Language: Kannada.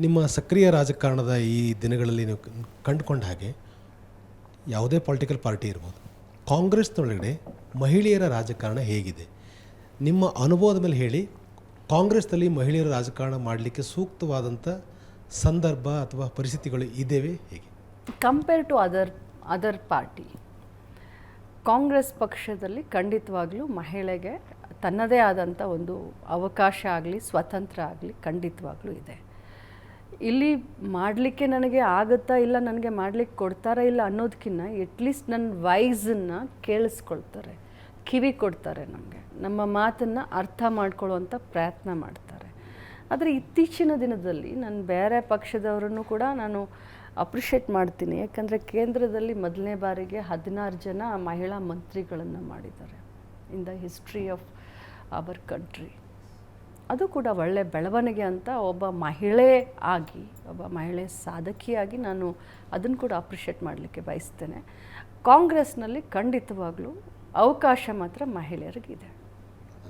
ನಿಮ್ಮ ಸಕ್ರಿಯ ರಾಜಕಾರಣದ ಈ ದಿನಗಳಲ್ಲಿ ನೀವು ಕಂಡುಕೊಂಡ ಹಾಗೆ ಯಾವುದೇ ಪೊಲಿಟಿಕಲ್ ಪಾರ್ಟಿ ಇರ್ಬೋದು, ಕಾಂಗ್ರೆಸ್ನೊಳಗಡೆ ಮಹಿಳೆಯರ ರಾಜಕಾರಣ ಹೇಗಿದೆ? ನಿಮ್ಮ ಅನುಭವದ ಮೇಲೆ ಹೇಳಿ. ಕಾಂಗ್ರೆಸ್ನಲ್ಲಿ ಮಹಿಳೆಯರ ರಾಜಕಾರಣ ಮಾಡಲಿಕ್ಕೆ ಸೂಕ್ತವಾದಂಥ ಸಂದರ್ಭ ಅಥವಾ ಪರಿಸ್ಥಿತಿಗಳು ಇದ್ದೇವೆ ಹೇಗೆ? Compare to other party, Congress ಪಕ್ಷದಲ್ಲಿ ಖಂಡಿತವಾಗ್ಲೂ ಮಹಿಳೆಗೆ ತನ್ನದೇ ಆದಂಥ ಒಂದು ಅವಕಾಶ ಆಗಲಿ ಸ್ವತಂತ್ರ ಆಗಲಿ ಖಂಡಿತವಾಗ್ಲೂ ಇದೆ. ಇಲ್ಲಿ ಮಾಡಲಿಕ್ಕೆ ನನಗೆ ಆಗುತ್ತಾ ಇಲ್ಲ, ನನಗೆ ಮಾಡಲಿಕ್ಕೆ ಕೊಡ್ತಾರಾ ಇಲ್ಲ ಅನ್ನೋದಕ್ಕಿಂತ ಎಟ್ಲೀಸ್ಟ್ ನನ್ನ ವಾಯ್ಸನ್ನು ಕೇಳಿಸ್ಕೊಳ್ತಾರೆ, ಕಿವಿ ಕೊಡ್ತಾರೆ, ನಮ್ಮ ಮಾತನ್ನು ಅರ್ಥ ಮಾಡ್ಕೊಳ್ಳುವಂಥ ಪ್ರಯತ್ನ ಮಾಡ್ತಾರೆ. ಆದರೆ ಇತ್ತೀಚಿನ ದಿನದಲ್ಲಿ ನಾನು ಬೇರೆ ಪಕ್ಷದವರನ್ನು ಕೂಡ ನಾನು ಅಪ್ರಿಷಿಯೇಟ್ ಮಾಡ್ತೀನಿ. ಯಾಕಂದರೆ ಕೇಂದ್ರದಲ್ಲಿ ಮೊದಲನೇ ಬಾರಿಗೆ 16 ಜನ ಮಹಿಳಾ ಮಂತ್ರಿಗಳನ್ನು ಮಾಡಿದ್ದಾರೆ in the history of our country. ಅದು ಕೂಡ ಒಳ್ಳೆಯ ಬೆಳವಣಿಗೆ ಅಂತ ಒಬ್ಬ ಮಹಿಳೆ ಆಗಿ, ಒಬ್ಬ ಮಹಿಳೆ ಸಾಧಕಿಯಾಗಿ ನಾನು ಅದನ್ನು ಕೂಡ ಅಪ್ರಿಷಿಯೇಟ್ ಮಾಡಲಿಕ್ಕೆ ಬಯಸ್ತೇನೆ. ಕಾಂಗ್ರೆಸ್ನಲ್ಲಿ ಖಂಡಿತವಾಗ್ಲೂ ಅವಕಾಶ ಮಾತ್ರ ಮಹಿಳೆಯರಿಗಿದೆ.